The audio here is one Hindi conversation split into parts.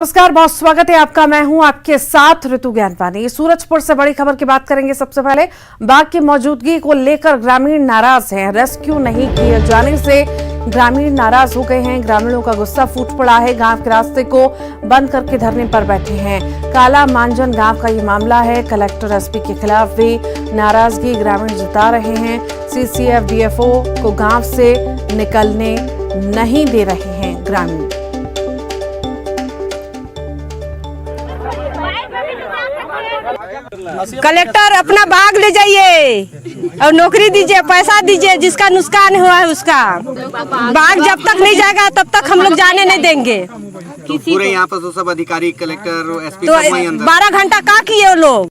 नमस्कार, बहुत स्वागत है आपका। मैं हूं आपके साथ ऋतु ज्ञानपानी। सूरजपुर से बड़ी खबर की बात करेंगे। सबसे पहले बाघ की मौजूदगी को लेकर ग्रामीण नाराज हैं। रेस्क्यू नहीं किए जाने से ग्रामीण नाराज हो गए हैं। ग्रामीणों का गुस्सा फूट पड़ा है। गांव के रास्ते को बंद करके धरने पर बैठे हैं। काला मांजन गांव का ये मामला है। कलेक्टर एसपी के खिलाफ भी नाराजगी ग्रामीण जता रहे हैं। सीसीएफ डीएफओ को गाँव से निकलने नहीं दे रहे हैं ग्रामीण। कलेक्टर अपना बाग ले जाइए और नौकरी दीजिए, पैसा दीजिए, जिसका नुकसान हुआ है उसका। बाग जब तक नहीं जाएगा तब तक हम लोग जाने नहीं देंगे। तो पूरे यहाँ पर तो सब अधिकारी कलेक्टर एसपी तो 12 घंटा का किए वो लोग।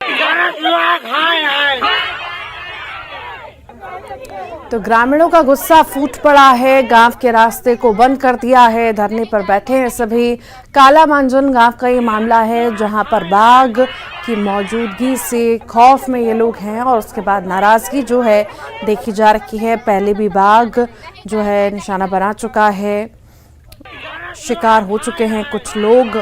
तो ग्रामीणों का गुस्सा फूट पड़ा है। गांव के रास्ते को बंद कर दिया है। धरने पर बैठे हैं सभी। काला मांजन गांव का ये मामला है, जहां पर बाघ की मौजूदगी से खौफ में ये लोग हैं और उसके बाद नाराजगी जो है देखी जा रही है। पहले भी बाघ जो है निशाना बना चुका है, शिकार हो चुके हैं कुछ लोग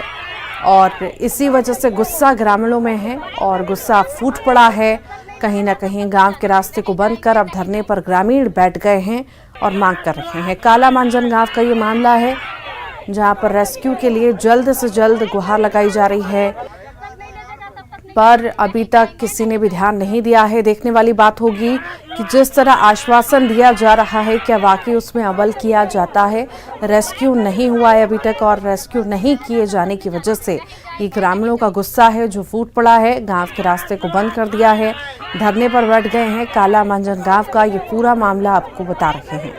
और इसी वजह से गुस्सा ग्रामीणों में है और गुस्सा फूट पड़ा है। कहीं ना कहीं गांव के रास्ते को बंद कर अब धरने पर ग्रामीण बैठ गए हैं और मांग कर रहे हैं। काला मांजन गांव का ये मामला है, जहां पर रेस्क्यू के लिए जल्द से जल्द गुहार लगाई जा रही है, पर अभी तक किसी ने भी ध्यान नहीं दिया है। देखने वाली बात होगी कि जिस तरह आश्वासन दिया जा रहा है, क्या वाकई उसमें अमल किया जाता है। रेस्क्यू नहीं हुआ है अभी तक और रेस्क्यू नहीं किए जाने की वजह से ये ग्रामीणों का गुस्सा है जो फूट पड़ा है। गांव के रास्ते को बंद कर दिया है, धरने पर बैठ गए हैं। काला मांजन गांव का ये पूरा मामला आपको बता रहे हैं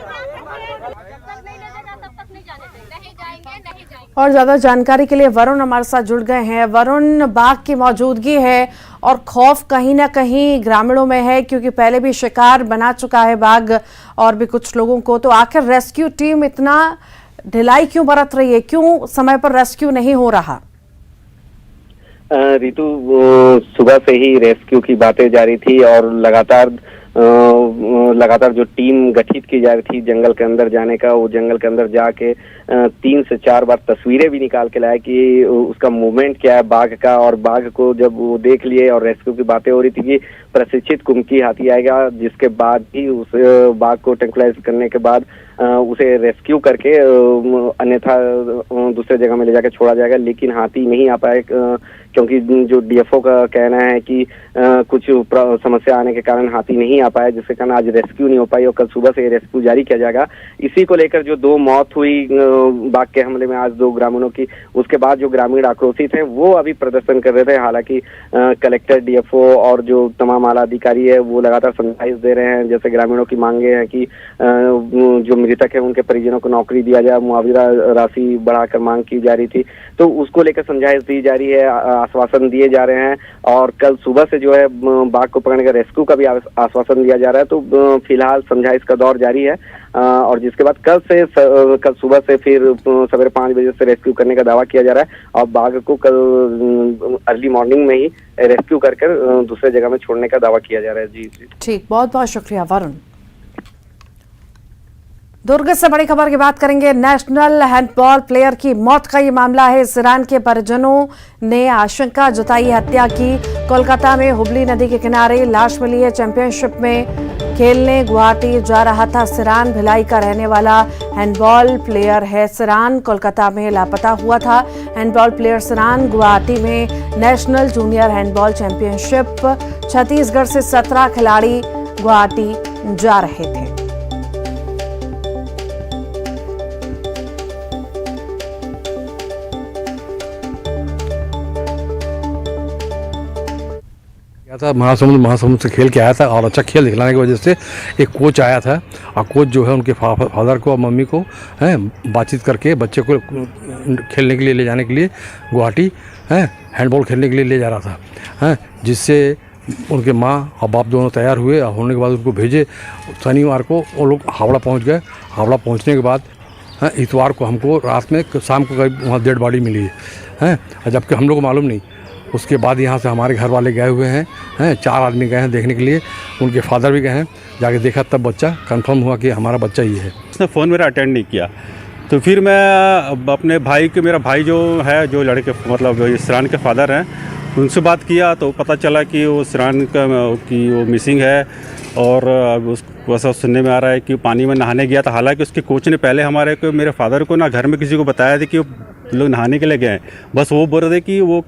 और ज्यादा जानकारी के लिए वरुण हमारे साथ जुड़ गए हैं। वरुण, बाघ की मौजूदगी है और खौफ कहीं ना कहीं ग्रामीणों में है, क्योंकि पहले भी शिकार बना चुका है बाघ और भी कुछ लोगों को। तो आखिर रेस्क्यू टीम इतना ढिलाई क्यों बरत रही है? क्यों समय पर रेस्क्यू नहीं हो रहा? रितु, सुबह से ही रेस्क्यू की बातें जारी थी और लगातार जो टीम गठित की जा रही थी जंगल के अंदर जाने का, वो जंगल के अंदर जाके 3 से 4 बार तस्वीरें भी निकाल के लाए कि उसका मूवमेंट क्या है बाघ का। और बाघ को जब वो देख लिए और रेस्क्यू की बातें हो रही थी कि प्रशिक्षित कुमकी हाथी आएगा, जिसके बाद ही उस बाघ को ट्रैंक्विलाइज करने के बाद उसे रेस्क्यू करके अन्यथा दूसरे जगह में ले जाकर छोड़ा जाएगा। लेकिन हाथी नहीं आ पाए, क्योंकि जो डीएफओ का कहना है कि कुछ समस्या आने के कारण हाथी नहीं आ पाया, जिसके कारण आज रेस्क्यू नहीं हो पाई और कल सुबह से रेस्क्यू जारी किया जाएगा। इसी को लेकर जो 2 मौत हुई बाघ के हमले में आज 2 ग्रामीणों की, उसके बाद जो ग्रामीण आक्रोशित हैं वो अभी प्रदर्शन कर रहे थे। हालांकि कलेक्टर, डीएफओ और जो तमाम आला अधिकारी है वो लगातार समझाइश दे रहे हैं। जैसे ग्रामीणों की मांगे हैं कि जो मृतक है उनके परिजनों को नौकरी दिया जाए, मुआवजा राशि बढ़ाकर मांग की जा रही थी, तो उसको लेकर समझाइश दी जा रही है, आश्वासन दिए जा रहे हैं। और कल सुबह से जो है बाघ को पकड़ने का रेस्क्यू का भी आश्वासन दिया जा रहा है। तो फिलहाल समझाइश का दौर जारी है और जिसके बाद कल सुबह से फिर सवेरे 5 बजे से रेस्क्यू करने का दावा किया जा रहा है और बाघ को कल अर्ली मॉर्निंग में ही रेस्क्यू कर दूसरे जगह में छोड़ने का दावा किया जा रहा है। जी ठीक, बहुत बहुत शुक्रिया वरुण। दुर्ग से बड़ी खबर की बात करेंगे। नेशनल हैंडबॉल प्लेयर की मौत का ये मामला है। सिरान के परिजनों ने आशंका जताई हत्या की। कोलकाता में हुबली नदी के किनारे लाश मिली है। चैंपियनशिप में खेलने गुवाहाटी जा रहा था। सिरान भिलाई का रहने वाला हैंडबॉल प्लेयर है। सिरान कोलकाता में लापता हुआ था। हैंडबॉल प्लेयर सिरान गुवाहाटी में national junior handball championship Chhattisgarh से 17 खिलाड़ी गुवाहाटी जा रहे थे। था महासमुंद से खेल के आया था और अच्छा खेल दिखलाने की वजह से एक कोच आया था और कोच जो है उनके फादर को और मम्मी को बातचीत करके बच्चे को खेलने के लिए ले जाने के लिए गुवाहाटी हैंडबॉल खेलने के लिए ले जा रहा था, जिससे उनके माँ और बाप दोनों तैयार हुए और होने के बाद उनको भेजे। शनिवार को वो लोग हावड़ा पहुँच गए। हावड़ा पहुँचने के बाद इतवार को हमको रात में शाम को करीब वहाँ डेड बॉडी मिली है, जबकि हम लोग को मालूम नहीं। उसके बाद यहाँ से हमारे घर वाले गए हुए हैं 4 आदमी गए हैं देखने के लिए। उनके फादर भी गए हैं, जाके देखा तब बच्चा कंफर्म हुआ कि हमारा बच्चा ही है। उसने फ़ोन मेरा अटेंड नहीं किया तो फिर मैं अपने भाई के, मेरा भाई जो है, जो लड़के मतलब इसरान के फादर हैं, उनसे बात किया तो पता चला कि वो इसरान की वो मिसिंग है। और उसको ऐसा सुनने में आ रहा है कि पानी में नहाने गया था। हालांकि उसके कोच ने पहले मेरे फादर को ना घर में किसी को बताया था कि वो लोग नहाने के लिए गए हैं। बस वो बोल रहे थे कि वो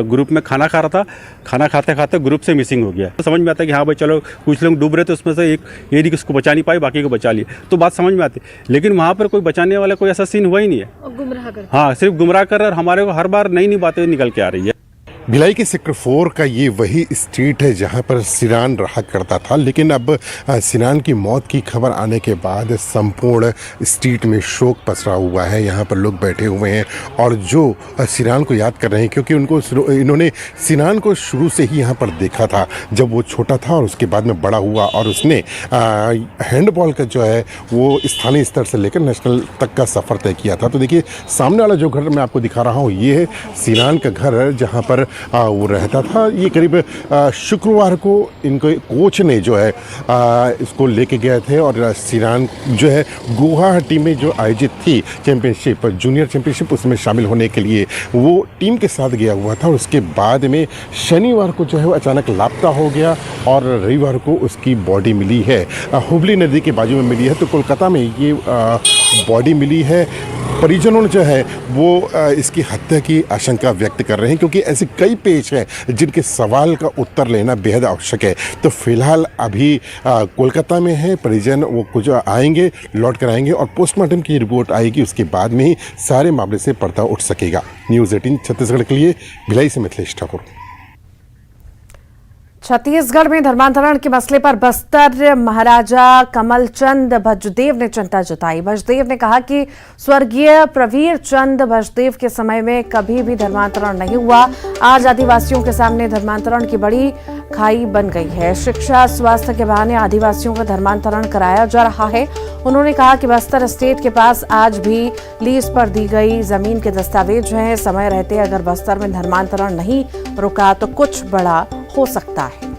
ग्रुप में खाना खा रहा था, खाना खाते खाते ग्रुप से मिसिंग हो गया। तो समझ में आता है कि हाँ भाई चलो, कुछ लोग डूब रहे थे, उसमें से एक ये नहीं कि उसको बचा नहीं पाए, बाकी को बचा लिए, तो बात समझ में आती। लेकिन वहाँ पर कोई बचाने वाला कोई ऐसा सीन हुआ ही नहीं है। गुमराह कर, हाँ, सिर्फ गुमराह कर रहा है। हमारे को हर बार नई नई बातें निकल के आ रही है। भिलाई के सेक्टर 4 का ये वही स्ट्रीट है जहां पर सिनान रहा करता था, लेकिन अब सिनान की मौत की खबर आने के बाद संपूर्ण स्ट्रीट में शोक पसरा हुआ है। यहाँ पर लोग बैठे हुए हैं और जो सिनान को याद कर रहे हैं, क्योंकि इन्होंने सिनान को शुरू से ही यहाँ पर देखा था जब वो छोटा था और उसके बाद में बड़ा हुआ और उसने हैंडबॉल का जो है वो स्थानीय स्तर से लेकर नेशनल तक का सफ़र तय किया था। तो देखिए, सामने वाला जो घर मैं आपको दिखा रहा हूँ, ये है सिनान का घर है जहाँ पर वो रहता था। ये करीब शुक्रवार को इनको कोच ने जो है इसको लेके गए थे और सिनान जो है गुवाहाटी में जो आयोजित थी चैम्पियनशिप, जूनियर चैम्पियनशिप, उसमें शामिल होने के लिए वो टीम के साथ गया हुआ था। और उसके बाद में शनिवार को जो है वो अचानक लापता हो गया और रविवार को उसकी बॉडी मिली है, हुबली नदी के बाजू में मिली है। तो कोलकाता में ये बॉडी मिली है। परिजनों ने जो है वो इसकी हत्या की आशंका व्यक्त कर रहे हैं, क्योंकि ऐसे कई पेच हैं जिनके सवाल का उत्तर लेना बेहद आवश्यक है। तो फिलहाल अभी कोलकाता में है परिजन, वो कुछ आएंगे, लौट कर आएंगे और पोस्टमार्टम की रिपोर्ट आएगी, उसके बाद में ही सारे मामले से पर्दा उठ सकेगा। न्यूज़ 18 छत्तीसगढ़ के लिए भिलाई से मिथिलेश ठाकुर। छत्तीसगढ़ में धर्मांतरण के मसले पर बस्तर महाराजा कमलचंद भजदेव ने चिंता जताई। भजदेव ने कहा कि स्वर्गीय प्रवीर चंद भजदेव के समय में कभी भी धर्मांतरण नहीं हुआ। आज आदिवासियों के सामने धर्मांतरण की बड़ी खाई बन गई है। शिक्षा, स्वास्थ्य के बहाने आदिवासियों का धर्मांतरण कराया जा रहा है। उन्होंने कहा कि बस्तर स्टेट के पास आज भी लीज पर दी गई जमीन के दस्तावेज हैं। समय रहते अगर बस्तर में धर्मांतरण नहीं रुका तो कुछ बड़ा हो सकता है।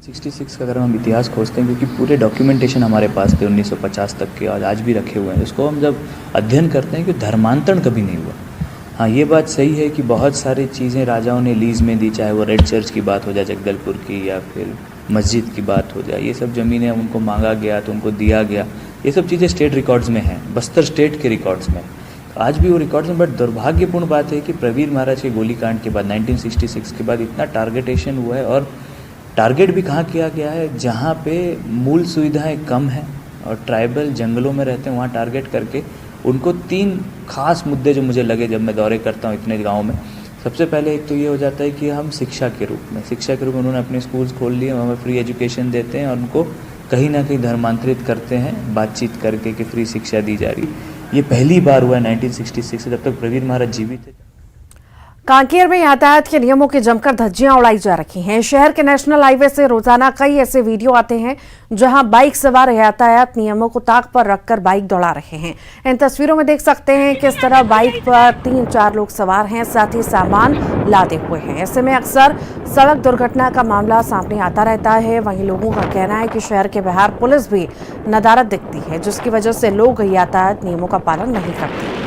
66 का अगर हम इतिहास खोजते हैं, क्योंकि पूरे डॉक्यूमेंटेशन हमारे पास थे 1950 तक के और आज भी रखे हुए हैं, उसको हम जब अध्ययन करते हैं कि धर्मांतरण कभी नहीं हुआ। हाँ, ये बात सही है कि बहुत सारी चीज़ें राजाओं ने लीज में दी, चाहे वो रेड चर्च की बात हो जाए जगदलपुर की, या फिर मस्जिद की बात हो जाए। ये सब ज़मीनें उनको मांगा गया तो उनको दिया गया। ये सब चीज़ें स्टेट रिकॉर्ड्स में हैं, बस्तर स्टेट के रिकॉर्ड्स में। आज भी वो रिकॉर्ड्स में। बट दुर्भाग्यपूर्ण बात है कि प्रवीर महाराज के गोलीकांड के बाद 1966 के बाद इतना टारगेटेशन हुआ है, और टारगेट भी कहाँ किया गया है, जहाँ पे मूल सुविधाएं कम हैं और ट्राइबल जंगलों में रहते हैं, वहाँ टारगेट करके उनको 3 खास मुद्दे जो मुझे लगे जब मैं दौरे करता हूँ इतने गाँव में। सबसे पहले एक तो ये हो जाता है कि हम शिक्षा के रूप में उन्होंने अपने स्कूल्स खोल लिए, वहाँ फ्री एजुकेशन देते हैं और उनको कहीं ना कहीं धर्मांतरित करते हैं बातचीत करके कि फ्री शिक्षा दी जा रही। ये पहली बार हुआ है 1966 से, जब तक प्रवीर महाराज जीवित थे। कांकेर में यातायात के नियमों की जमकर धज्जियां उड़ाई जा रही हैं। शहर के नेशनल हाईवे से रोजाना कई ऐसे वीडियो आते हैं जहां बाइक सवार यातायात नियमों को ताक पर रखकर बाइक दौड़ा रहे हैं। इन तस्वीरों में देख सकते हैं किस तरह बाइक पर 3-4 लोग सवार हैं, साथ ही सामान लादे हुए हैं। ऐसे में अक्सर सड़क दुर्घटना का मामला सामने आता रहता है। वहीं लोगों का कहना है कि शहर के बाहर पुलिस भी नदारद दिखती है, जिसकी वजह से लोग यातायात नियमों का पालन नहीं करते।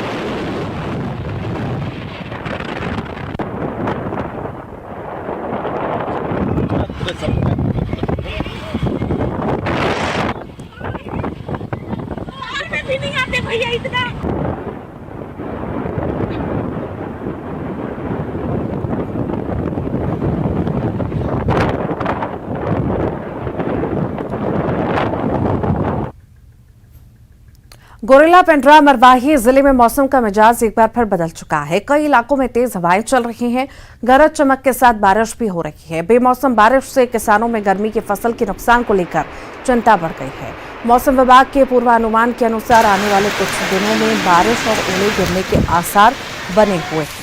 गोरेला, पेंड्रा, मरवाही जिले में मौसम का मिजाज एक बार फिर बदल चुका है। कई इलाकों में तेज हवाएं चल रही हैं, गरज चमक के साथ बारिश भी हो रही है। बेमौसम बारिश से किसानों में गर्मी की फसल के नुकसान को लेकर चिंता बढ़ गई है। मौसम विभाग के पूर्वानुमान के अनुसार आने वाले कुछ दिनों में बारिश और ओले गिरने के आसार बने हुए हैं।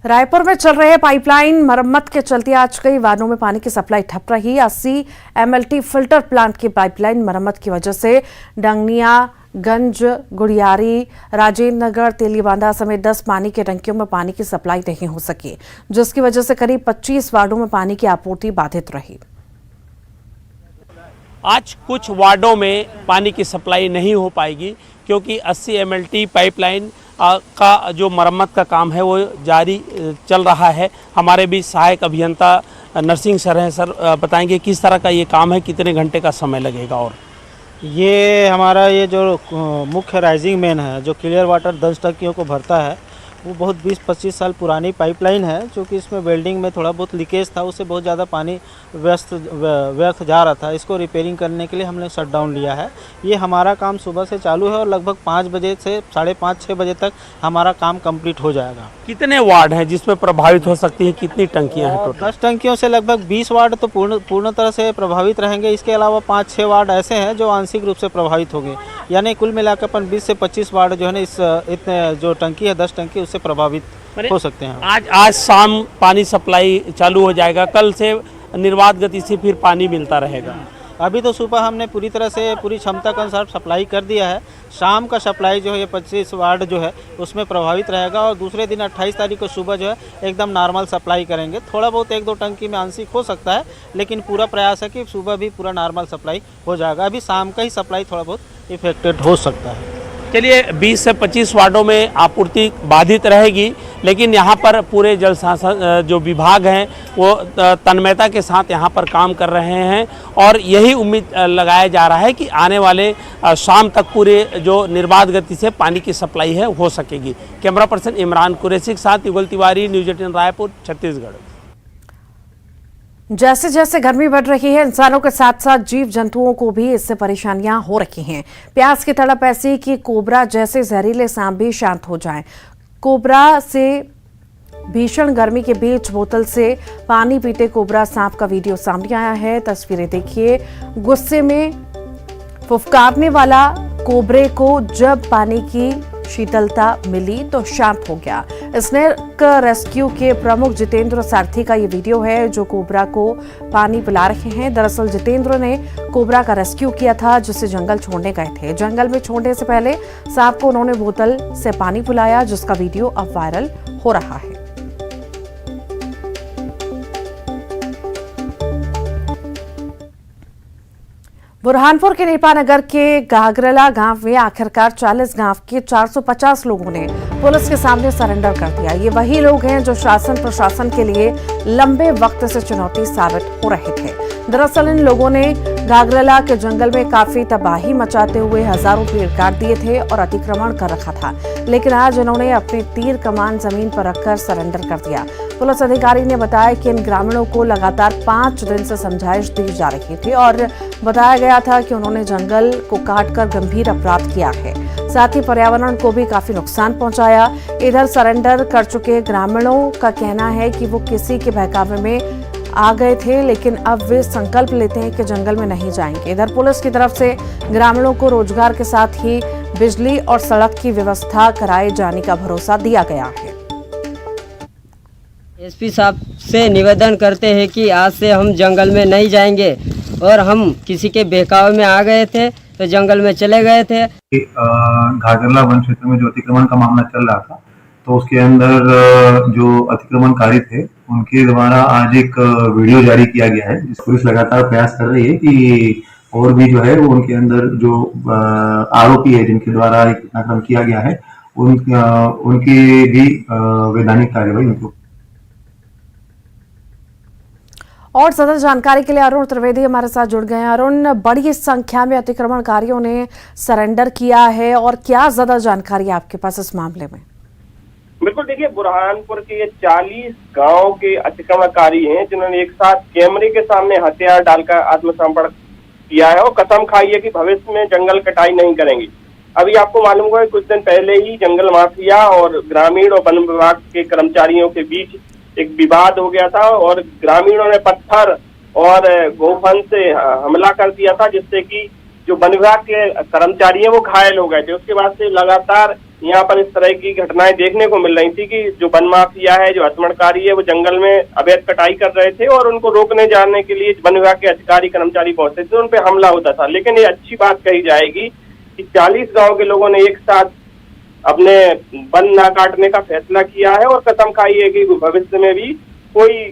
रायपुर में चल रहे पाइपलाइन मरम्मत के चलते आज कई वार्डों में पानी की सप्लाई ठप रही। 80 MLT फिल्टर प्लांट की पाइपलाइन मरम्मत की वजह से डंगनिया, गंज, गुड़ियारी, राजेंद्र नगर, तेलीबांधा समेत 10 पानी के टंकियों में पानी की सप्लाई नहीं हो सकी, जिसकी वजह से करीब 25 वार्डों में पानी की आपूर्ति बाधित रही। आज कुछ वार्डों में पानी की सप्लाई नहीं हो पाएगी क्योंकि 80 MLT पाइपलाइन का जो मरम्मत का काम है वो जारी चल रहा है। हमारे भी सहायक अभियंता नरसिंह सर हैं। सर बताएंगे किस तरह का ये काम है, कितने घंटे का समय लगेगा? और ये हमारा ये जो मुख्य राइजिंग मेन है जो क्लियर वाटर 10 टंकियों को भरता है वो बहुत 20-25 साल पुरानी पाइपलाइन है, क्योंकि इसमें वेल्डिंग में थोड़ा बहुत लीकेज था, उससे बहुत ज़्यादा पानी व्यर्थ जा रहा था। इसको रिपेयरिंग करने के लिए हमने शटडाउन लिया है। ये हमारा काम सुबह से चालू है और लगभग 5 बजे से 5:30-6 बजे तक हमारा काम कंप्लीट हो जाएगा। कितने वार्ड हैं जिसमें प्रभावित हो सकती है? कितनी टंकियाँ हैं टोटल? 10 टंकियों से लगभग 20 वार्ड तो पूर्ण तरह से प्रभावित रहेंगे। इसके अलावा 5-6 वार्ड ऐसे हैं जो आंशिक रूप से प्रभावित होंगे, यानी कुल मिलाकर अपन 20 से 25 वार्ड जो है ना इस इतने जो टंकी है 10 टंकी उससे प्रभावित हो सकते हैं। आज शाम पानी सप्लाई चालू हो जाएगा, कल से निर्बाध गति से फिर पानी मिलता रहेगा। अभी तो सुबह हमने पूरी तरह से पूरी क्षमता के अनुसार सप्लाई कर दिया है। शाम का सप्लाई जो है ये 25 वार्ड जो है उसमें प्रभावित रहेगा और दूसरे दिन 28 तारीख को सुबह जो है एकदम नॉर्मल सप्लाई करेंगे। थोड़ा बहुत 1-2 टंकी में आंशिक हो सकता है, लेकिन पूरा प्रयास है कि सुबह भी पूरा नॉर्मल सप्लाई हो जाएगा। अभी शाम का ही सप्लाई थोड़ा बहुत इफेक्टेड हो सकता है। चलिए 20 से 25 वार्डों में आपूर्ति बाधित रहेगी, लेकिन यहाँ पर पूरे जल संसाधन जो विभाग हैं वो तन्मयता के साथ यहाँ पर काम कर रहे हैं और यही उम्मीद लगाया जा रहा है कि आने वाले शाम तक पूरे जो निर्बाध गति से पानी की सप्लाई है हो सकेगी। कैमरा पर्सन इमरान कुरैशी के साथ युगल तिवारी, न्यूज़ 18 रायपुर, छत्तीसगढ़। जैसे जैसे गर्मी बढ़ रही है, इंसानों के साथ साथ जीव जंतुओं को भी इससे परेशानियां हो रही हैं। प्यास की तड़प ऐसी कि कोबरा जैसे जहरीले सांप भी शांत हो जाएं। कोबरा से भीषण गर्मी के बीच बोतल से पानी पीते कोबरा सांप का वीडियो सामने आया है। तस्वीरें देखिए। गुस्से में फुफकारने वाला कोबरे को जब पानी की शीतलता मिली तो शांत हो गया। स्नेक रेस्क्यू के प्रमुख जितेंद्र सारथी का ये वीडियो है जो कोबरा को पानी पिला रहे हैं। दरअसल जितेंद्र ने कोबरा का रेस्क्यू किया था जिसे जंगल छोड़ने गए थे। जंगल में छोड़ने से पहले सांप को उन्होंने बोतल से पानी पिलाया, जिसका वीडियो अब वायरल हो रहा है। बुरहानपुर के नेपानगर के गागरला गांव में आखिरकार 40 गांव के 450 लोगों ने पुलिस के सामने सरेंडर कर दिया। ये वही लोग हैं जो शासन प्रशासन के लिए लंबे वक्त से चुनौती साबित हो रहे थे। दरअसल इन लोगों ने गागरला के जंगल में काफी तबाही मचाते हुए हजारों पेड़ काट दिए थे और अतिक्रमण कर रखा था, लेकिन आज इन्होंने अपनी तीर कमान जमीन पर रखकर सरेंडर कर दिया। पुलिस अधिकारी ने बताया कि इन ग्रामीणों को लगातार 5 दिन से समझाइश दी जा रही थी और बताया गया था कि उन्होंने जंगल को काटकर गंभीर अपराध किया है, साथ ही पर्यावरण को भी काफी नुकसान पहुंचाया। इधर सरेंडर कर चुके ग्रामीणों का कहना है कि वो किसी के बहकावे में आ गए थे, लेकिन अब वे संकल्प लेते हैं कि जंगल में नहीं जाएंगे। इधर पुलिस की तरफ से ग्रामीणों को रोजगार के साथ ही बिजली और सड़क की व्यवस्था कराए जाने का भरोसा दिया गया है। एसपी साहब से निवेदन करते हैं कि आज से हम जंगल में नहीं जाएंगे और हम किसी के बहकावे में आ गए थे तो जंगल में चले गए थे। घाघरला वन क्षेत्र में जो अतिक्रमण का मामला चल रहा था तो उसके अंदर जो अतिक्रमणकारी थे उनके द्वारा आज एक वीडियो जारी किया गया है, जिस पुलिस लगातार प्रयास कर रही है कि और भी जो है वो उनके अंदर जो आरोपी है जिनके द्वारा एक घटनाक्रम किया गया है उनकी भी वैधानिक कार्रवाई उनको। और ज्यादा जानकारी के लिए अरुण त्रिवेदी हमारे साथ जुड़ गए हैं। अरुण, बड़ी संख्या में अतिक्रमणकारियों ने सरेंडर किया है और क्या ज्यादा जानकारी है आपके पास इस मामले में? बिल्कुल, देखिए बुरहानपुर के ये 40 गांव के अतिक्रमणकारी हैं जिन्होंने एक साथ कैमरे के सामने हथियार डालकर आत्मसमर्पण किया है और कसम खाई है कि भविष्य में जंगल कटाई नहीं करेंगे। अभी आपको मालूम होगा कुछ दिन पहले ही जंगल माफिया और ग्रामीण और वन विभाग के कर्मचारियों के बीच एक विवाद हो गया था और ग्रामीणों ने पत्थर और गोफन से हमला कर दिया था, जिससे कि जो वन विभाग के कर्मचारी हैं वो घायल हो गए थे। उसके बाद से लगातार यहाँ पर इस तरह की घटनाएं देखने को मिल रही थी कि जो वन माफिया है, जो आक्रमणकारी है, वो जंगल में अवैध कटाई कर रहे थे और उनको रोकने जाने के लिए वन विभाग के अधिकारी कर्मचारी पहुंचते थे, उन पे हमला होता था। लेकिन ये अच्छी बात कही जाएगी कि 40 गांव के लोगों ने एक साथ अपने वन ना काटने का फैसला किया है और कसम खाई है कि भविष्य में भी कोई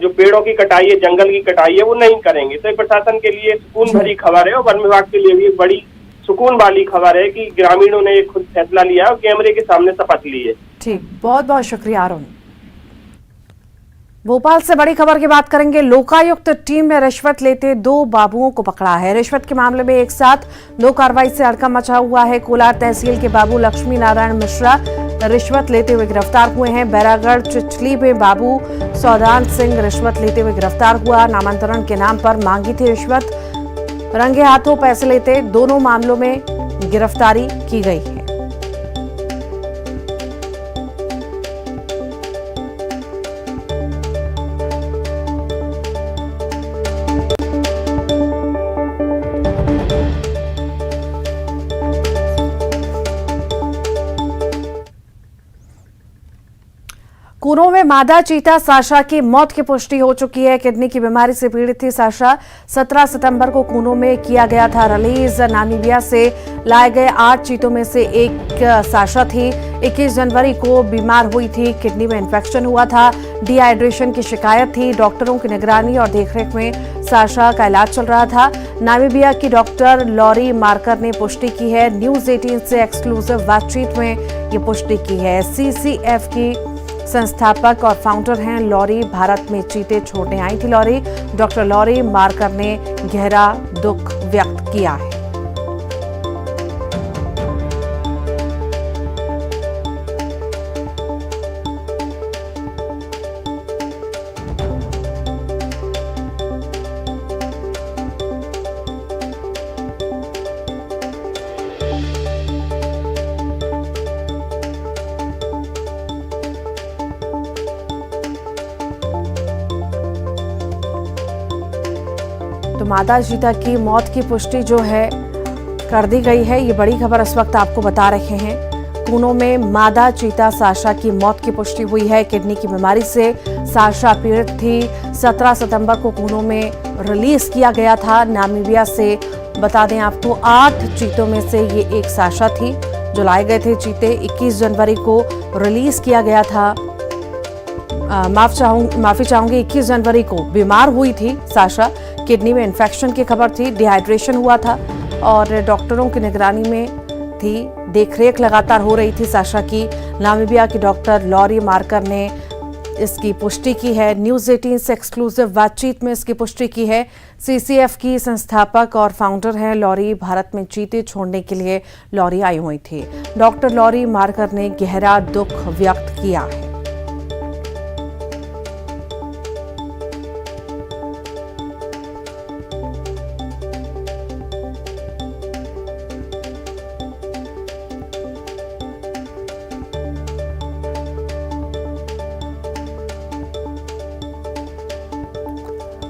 जो पेड़ों की कटाई है, जंगल की कटाई है, वो नहीं करेंगे। तो प्रशासन के लिए सुकून भरी खबर है और वन विभाग के लिए भी बड़ी सुकून वाली खबर है कि ग्रामीणों ने खुद फैसला लिया और कैमरे के सामने शपथ ली है। ठीक, बहुत बहुत शुक्रिया अरुण। भोपाल से बड़ी खबर की बात करेंगे। लोकायुक्त टीम ने रिश्वत लेते 2 बाबुओं को पकड़ा है। रिश्वत के मामले में एक साथ 2 कार्रवाई से हड़कंप मचा हुआ है। कोलार तहसील के बाबू लक्ष्मी नारायण मिश्रा रिश्वत लेते हुए गिरफ्तार हुए हैं। बैरागढ़ चिचली में बाबू सौदान सिंह रिश्वत लेते हुए गिरफ्तार हुआ। नामांतरण के नाम पर मांगी थी रिश्वत, रंगे हाथों पैसे लेते दोनों मामलों में गिरफ्तारी की गई है। कूनो में मादा चीता साशा की मौत की पुष्टि हो चुकी है। किडनी की बीमारी से पीड़ित थी साशा। 17 सितंबर को कूनो में किया गया था रिलीज। नामीबिया से लाए गए 8 चीतों में से एक साशा थी। 21 जनवरी को बीमार हुई थी। किडनी में इन्फेक्शन हुआ था, डिहाइड्रेशन की शिकायत थी। डॉक्टरों की निगरानी और देखरेख में साशा का इलाज चल रहा था। नामीबिया की डॉक्टर लॉरी मार्कर ने पुष्टि की है। न्यूज 18 से एक्सक्लूसिव बातचीत में ये पुष्टि की है। CCF की संस्थापक और फाउंडर हैं लॉरी। भारत में चीते छोड़ने आई थी लॉरी। डॉक्टर लॉरी मार्कर ने गहरा दुख व्यक्त किया है। तो मादा चीता की मौत की पुष्टि जो है कर दी गई है। ये बड़ी खबर इस वक्त आपको बता रहे हैं। कूनो में मादा चीता साशा की मौत की पुष्टि हुई है। किडनी की बीमारी से साशा पीड़ित थी। 17 सितंबर को कूनो में रिलीज किया गया था। नामीबिया से बता दें आपको 8 चीतों में से ये एक साशा थी जो लाए गए थे चीते। 21 जनवरी को रिलीज किया गया था। माफी चाहूंगी 21 जनवरी को बीमार हुई थी साशा। किडनी में इन्फेक्शन की खबर थी, डिहाइड्रेशन हुआ था और डॉक्टरों की निगरानी में थी। देखरेख लगातार हो रही थी साशा की। नामीबिया की डॉक्टर लॉरी मार्कर ने इसकी पुष्टि की है। न्यूज 18 से एक्सक्लूसिव बातचीत में इसकी पुष्टि की है। CCF की संस्थापक और फाउंडर हैं लॉरी। भारत में चीते छोड़ने के लिए लॉरी आई हुई थी। डॉक्टर लॉरी मार्कर ने गहरा दुख व्यक्त किया है।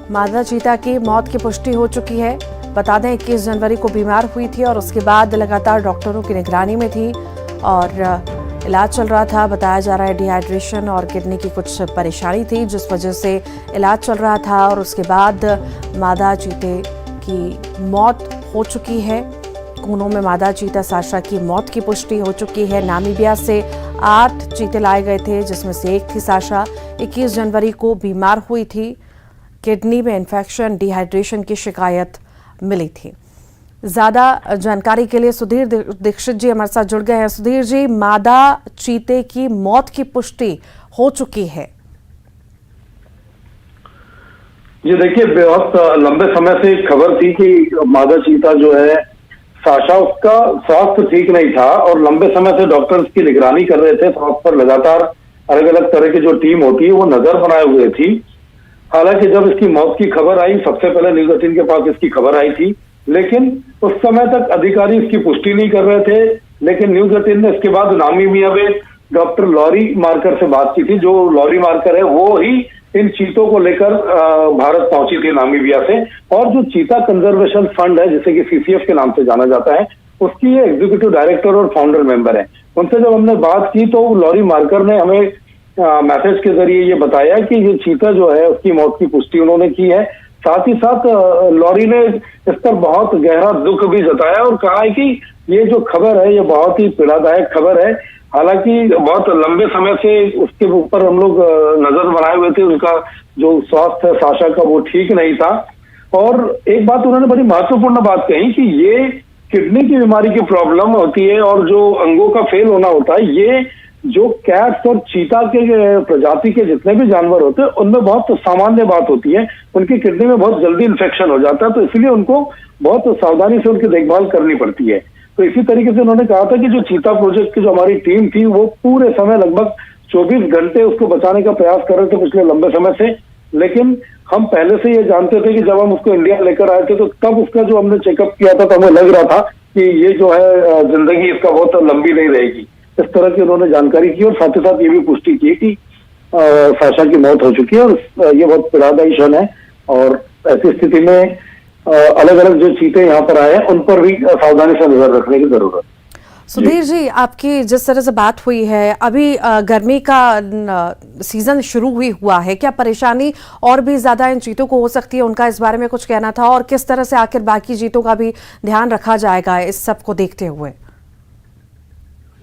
मादा चीता की मौत की पुष्टि हो चुकी है। बता दें 21 जनवरी को बीमार हुई थी और उसके बाद लगातार डॉक्टरों की निगरानी में थी और इलाज चल रहा था। बताया जा रहा है डिहाइड्रेशन और किडनी की कुछ परेशानी थी जिस वजह से इलाज चल रहा था और उसके बाद मादा चीते की मौत हो चुकी है। कूनो में मादा चीता साशा की मौत की पुष्टि हो चुकी है। नामीबिया से 8 चीते लाए गए थे जिसमें से एक थी साशा। 21 जनवरी को बीमार हुई थी। किडनी में इन्फेक्शन, डिहाइड्रेशन की शिकायत मिली थी। ज्यादा जानकारी के लिए सुधीर दीक्षित जी हमारे साथ जुड़ गए हैं। सुधीर जी, मादा चीते की मौत की पुष्टि हो चुकी है। ये देखिए, बहुत लंबे समय से खबर थी कि मादा चीता जो है साशा, उसका स्वास्थ्य ठीक नहीं था और लंबे समय से डॉक्टर इसकी निगरानी कर रहे थे। स्वास्थ्य पर लगातार अलग अलग तरह की जो टीम होती है वो नजर बनाए हुए थी। हालांकि जब इसकी मौत की खबर आई, सबसे पहले न्यूज 18 के पास इसकी खबर आई थी, लेकिन उस समय तक अधिकारी इसकी पुष्टि नहीं कर रहे थे। लेकिन न्यूज 18 ने इसके बाद नामीबिया में डॉक्टर लॉरी मार्कर से बात की थी। जो लॉरी मार्कर है वो ही इन चीतों को लेकर भारत पहुंची थी नामीबिया से। और जो चीता कंजर्वेशन फंड है, जिसे कि CCF के नाम से जाना जाता है, उसकी ये एग्जीक्यूटिव डायरेक्टर और फाउंडर मेंबर है। उनसे जब हमने बात की तो लॉरी मार्कर ने हमें मैसेज के जरिए ये बताया कि ये चीता जो है उसकी मौत की पुष्टि उन्होंने की है। साथ ही साथ लॉरी ने इस पर बहुत गहरा दुख भी जताया और कहा है कि ये जो खबर है ये बहुत ही पीड़ादायक खबर है। हालांकि बहुत लंबे समय से उसके ऊपर हम लोग नजर बनाए हुए थे, उनका जो स्वास्थ्य है साशा का वो ठीक नहीं था। और एक बात उन्होंने बड़ी महत्वपूर्ण बात कही कि ये किडनी की बीमारी की प्रॉब्लम होती है और जो अंगों का फेल होना होता है, ये जो कैट्स और चीता के प्रजाति के जितने भी जानवर होते हैं उनमें बहुत सामान्य बात होती है। उनकी किडनी में बहुत जल्दी इन्फेक्शन हो जाता है, तो इसलिए उनको बहुत सावधानी से उनकी देखभाल करनी पड़ती है। तो इसी तरीके से उन्होंने कहा था कि जो चीता प्रोजेक्ट की जो हमारी टीम थी वो पूरे समय लगभग 24 घंटे उसको बचाने का प्रयास कर रहे थे पिछले लंबे समय से। लेकिन हम पहले से ये जानते थे कि जब हम उसको इंडिया लेकर आए थे तो तब उसका जो हमने चेकअप किया था तो हमें लग रहा था कि ये जो है जिंदगी इसका बहुत लंबी नहीं रहेगी। इस तरह की उन्होंने जानकारी की और साथ ही साथ ये भी पुष्टि की कि साशा की मौत हो चुकी है और ये बहुत पीड़ादायी क्षण है। और ऐसी स्थिति में अलग अलग जो चीते यहाँ पर आए हैं उन पर भी सावधानी से नजर रखने की जरूरत है। सुधीर जी, आपकी जिस तरह से बात हुई है, अभी गर्मी का सीजन शुरू हुआ है, क्या परेशानी और भी ज्यादा इन चीतों को हो सकती है? उनका इस बारे में कुछ कहना था और किस तरह से आखिर बाकी चीतों का भी ध्यान रखा जाएगा इस सब को देखते हुए?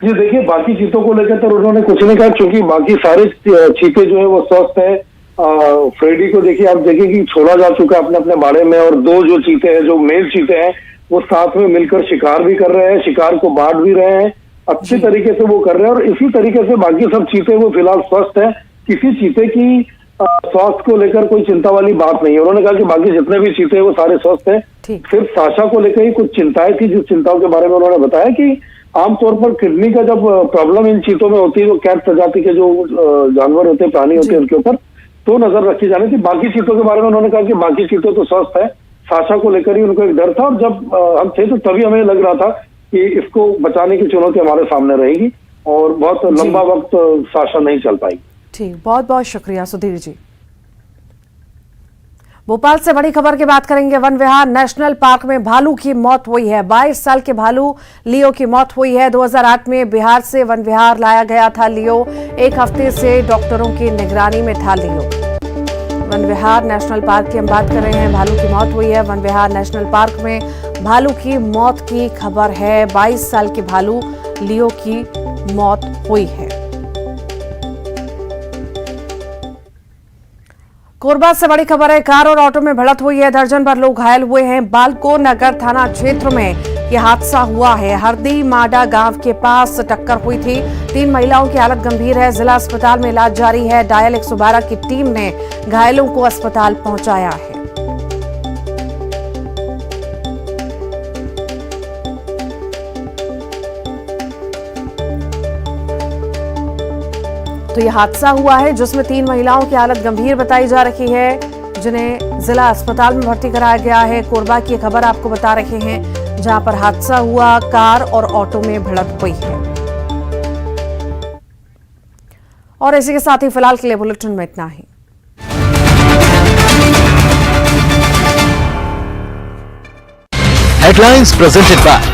जी देखिए, बाकी चीतों को लेकर तो उन्होंने कुछ नहीं कहा क्योंकि बाकी सारे चीते जो है वो स्वस्थ है। फ्रेडी को देखिए, आप देखिए कि छोड़ा जा चुका है अपने अपने बाड़े में और 2 जो चीते हैं जो मेल चीते हैं वो साथ में मिलकर शिकार भी कर रहे हैं, शिकार को बांट भी रहे हैं, अच्छी तरीके से वो कर रहे हैं। और इसी तरीके से बाकी सब चीते वो फिलहाल स्वस्थ है, किसी चीते की स्वास्थ्य को लेकर कोई चिंता वाली बात नहीं है। उन्होंने कहा कि बाकी जितने भी चीते हैं वो सारे स्वस्थ हैं, सिर्फ साशा को लेकर ही कुछ चिंताएं थी, जिस चिंताओं के बारे में उन्होंने बताया कि आमतौर पर किडनी का जब प्रॉब्लम इन चीतों में होती है तो कैट प्रजाति के जो जानवर होते हैं, प्राणी होते हैं, उनके ऊपर तो नजर रखी जानी थी। बाकी चीतों के बारे में उन्होंने कहा कि बाकी चीते तो स्वस्थ है, साशा को लेकर ही उनको एक डर था। और जब हम थे तो तभी हमें लग रहा था कि इसको बचाने की चुनौती हमारे सामने रहेगी और बहुत लंबा वक्त साशा नहीं चल पाएगी। ठीक, बहुत बहुत शुक्रिया सुधीर जी। भोपाल से बड़ी खबर की बात करेंगे। वन विहार नेशनल पार्क में भालू की मौत हुई है। 22 साल के भालू लियो की मौत हुई है। 2008 में बिहार से वन विहार लाया गया था लियो। 1 हफ्ते से डॉक्टरों की निगरानी में था लियो। वन विहार नेशनल पार्क की हम बात कर रहे हैं। भालू की मौत हुई है। वन विहार नेशनल पार्क में भालू की मौत की खबर है। 22 साल के भालू लियो की मौत हुई है। कोरबा से बड़ी खबर है। कार और ऑटो में भिड़ंत हुई है। दर्जन भर लोग घायल हुए हैं। बालको नगर थाना क्षेत्र में यह हादसा हुआ है। हरदी माडा गांव के पास टक्कर हुई थी। 3 महिलाओं की हालत गंभीर है। जिला अस्पताल में इलाज जारी है। डायल 112 की टीम ने घायलों को अस्पताल पहुंचाया है। तो यह हादसा हुआ है जिसमें 3 महिलाओं की हालत गंभीर बताई जा रही है, जिन्हें जिला अस्पताल में भर्ती कराया गया है। कोरबा की खबर आपको बता रहे हैं जहां पर हादसा हुआ, कार और ऑटो में भिड़ंत हुई है। और इसी के साथ ही फिलहाल के लिए बुलेटिन में इतना ही। Headlines presented by